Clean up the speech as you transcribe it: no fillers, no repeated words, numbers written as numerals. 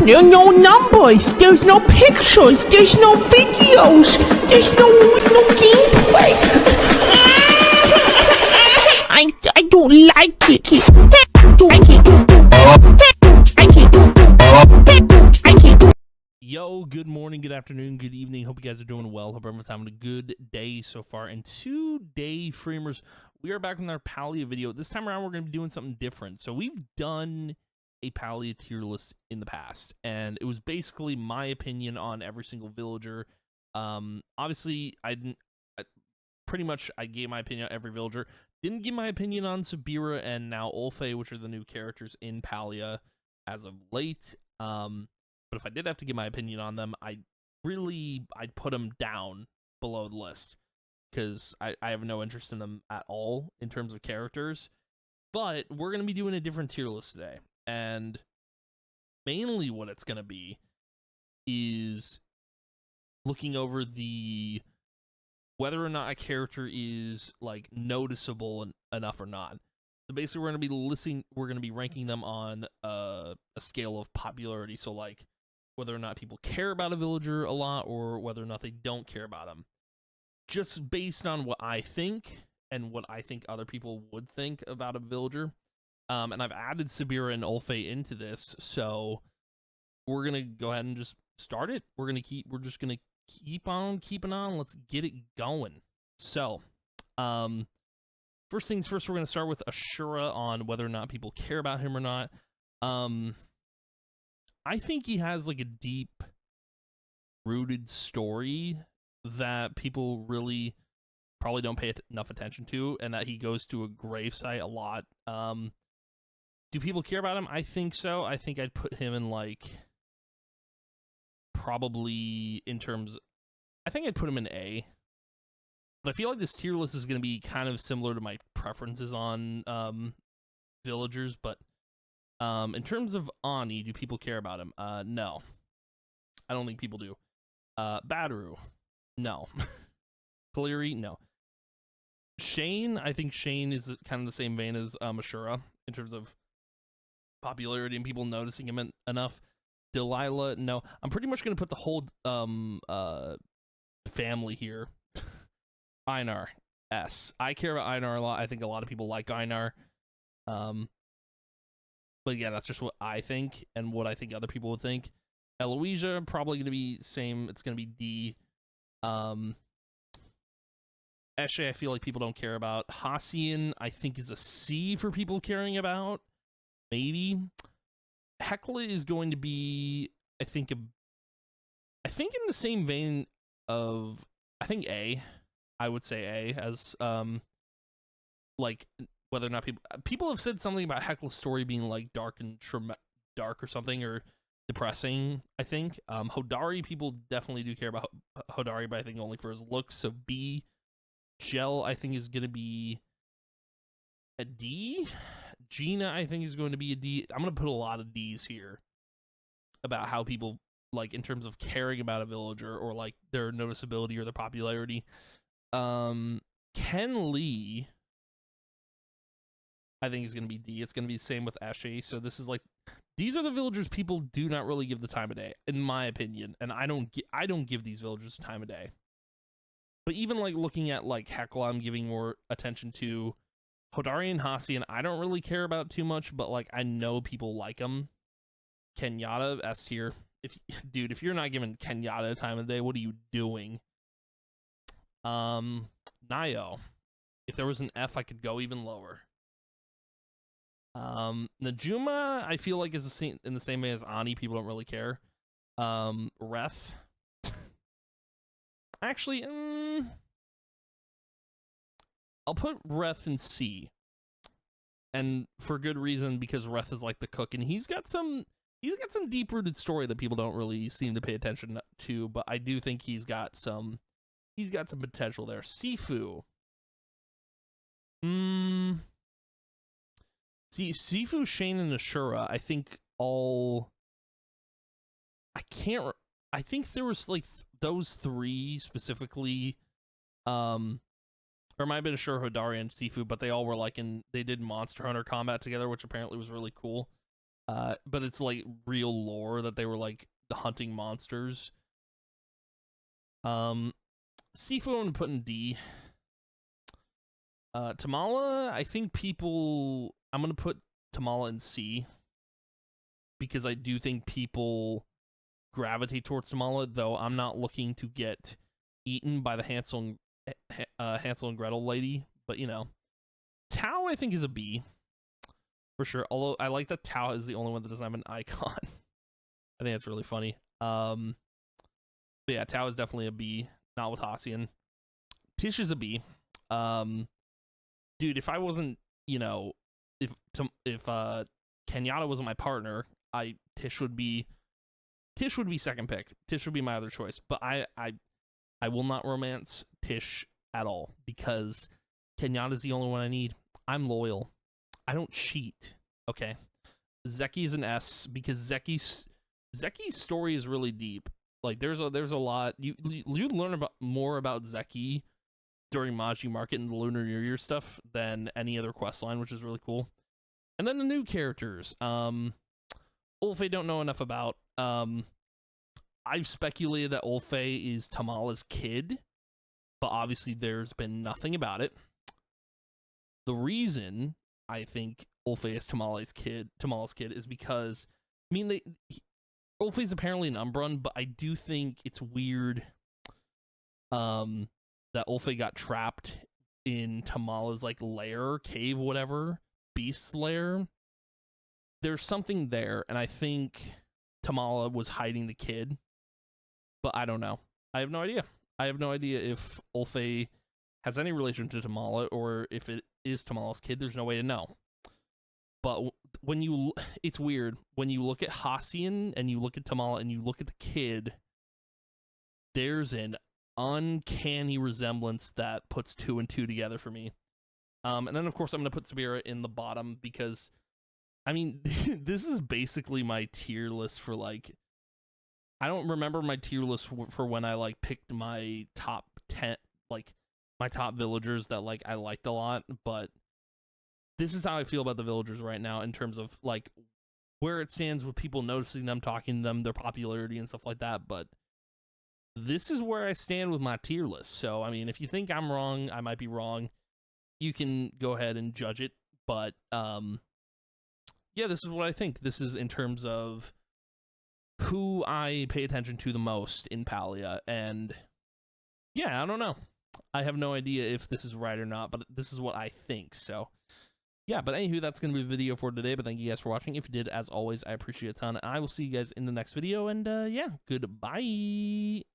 no numbers, there's no pictures, there's no videos, there's no gameplay. I don't like it. Yo, good morning, good afternoon, good evening. Hope you guys are doing well. Hope everyone's having a good day so far. And today, Freemers, we are back with our Palia video. This time around, we're going to be doing something different. So we've done a Palia tier list in the past, and it was basically my opinion on every single villager. Obviously, I gave my opinion on every villager. Didn't give my opinion on Sabira and now Ulfe, which are the new characters in Palia as of late. But if I did have to give my opinion on them, I'd put them down below the list because I have no interest in them at all in terms of characters. But we're going to be doing a different tier list today. And mainly what it's going to be is looking over whether or not a character is like noticeable enough or not. So basically we're going to be ranking them on a scale of popularity. So like whether or not people care about a villager a lot or whether or not they don't care about them. Just based on what I think and what I think other people would think about a villager. And I've added Sabira and Ulfe into this, so we're going to go ahead and just start it. We're just going to keep on keeping on. Let's get it going. So, first things first, we're going to start with Ashura on whether or not people care about him or not. I think he has like a deep rooted story that people really probably don't pay enough attention to, and that he goes to a gravesite a lot. Do people care about him? I think so. I think I'd put him in like probably in terms, I think I'd put him in A. But I feel like this tier list is going to be kind of similar to my preferences on villagers, but in terms of Ani, do people care about him? No. I don't think people do. Badaru, no. Cleary, no. Shane, I think Shane is kind of the same vein as Ashura in terms of popularity and people noticing him enough. Delilah, no. I'm pretty much going to put the whole family here. Einar, S. I care about Einar a lot. I think a lot of people like Einar. But yeah, that's just what I think and what I think other people would think. Eloisia, probably going to be same. It's going to be D. Eshe, I feel like people don't care about. Hassian, I think, is a C for people caring about. Maybe. Hekla is going to be, I think in the same vein of, I think A. I would say A as, like, whether or not people have said something about Hekla's story being like dark or something, or depressing, I think. Hodari, people definitely do care about Hodari, but I think only for his looks. So B. Gel, I think, is going to be a D. Gina, I think, is going to be a D. I'm going to put a lot of Ds here about how people, like, in terms of caring about a villager or, like, their noticeability or their popularity. Ken Lee, I think, is going to be D. It's going to be the same with Eshe. So this is, like, these are the villagers people do not really give the time of day, in my opinion. And I don't give these villagers time of day. But even, like, looking at, like, Hekla, I'm giving more attention to. Hodari and Hassian, I don't really care about too much, but, like, I know people like them. Kenyatta, S tier. Dude, if you're not giving Kenyatta time of day, what are you doing? Nayo. If there was an F, I could go even lower. Najuma, I feel like, is in the same way as Ani. People don't really care. Ref. Actually, I'll put Reth in C, and for good reason, because Reth is like the cook, and he's got some deep-rooted story that people don't really seem to pay attention to, but I do think he's got some potential there. Sifu. See, Sifu, Shane, and Ashura, I think I think there was like those three specifically, or it might have been Ashura, Hodari, and Sifu, but they all were like they did Monster Hunter combat together, which apparently was really cool. but it's like real lore that they were like hunting monsters. Sifu I'm gonna put in D. Tamala, I think I'm gonna put Tamala in C because I do think people gravitate towards Tamala, though I'm not looking to get eaten by the Hansel and Gretel lady, but you know. Tao I think is a B for sure, although I like that Tao is the only one that doesn't have an icon. I think that's really funny. But yeah, Tao is definitely a B, not with Hacian. Tish is a B. Dude, if I wasn't, you know, if Kenyatta wasn't my partner, Tish would be second pick. Tish would be my other choice. But I will not romance Tish at all because Kenyatta's the only one I need. I'm loyal. I don't cheat. Okay. Zeki's an S because Zeki's story is really deep. Like there's a lot you learn more about Zeki during Maji Market and the Lunar New Year stuff than any other quest line, which is really cool. And then the new characters. Ulfe don't know enough about. I've speculated that Ulfe is Tamala's kid, but obviously there's been nothing about it. The reason I think Ulfe is Tamala's kid is because, I mean, Ulfe is apparently an Umbran, but I do think it's weird that Ulfe got trapped in Tamala's like lair, cave, whatever, beast lair. There's something there, and I think Tamala was hiding the kid, but I don't know. I have no idea. I have no idea if Ulfe has any relation to Tamala or if it is Tamala's kid. There's no way to know. But it's weird when you look at Hacian and you look at Tamala and you look at the kid. There's an uncanny resemblance that puts 2 and 2 together for me. And then of course I'm gonna put Sabira in the bottom because, I mean, this is basically my tier list for like. I don't remember my tier list for when I like picked my top 10, like my top villagers that like I liked a lot, but this is how I feel about the villagers right now in terms of like where it stands with people noticing them, talking to them, their popularity and stuff like that. But this is where I stand with my tier list. So, I mean, if you think I'm wrong, I might be wrong. You can go ahead and judge it. But, yeah, this is what I think. This is in terms of who I pay attention to the most in Palia. And, yeah, I don't know. I have no idea if this is right or not, but this is what I think. So, yeah, but anywho, that's going to be the video for today. But thank you guys for watching. If you did, as always, I appreciate it a ton. I will see you guys in the next video. And, yeah, goodbye.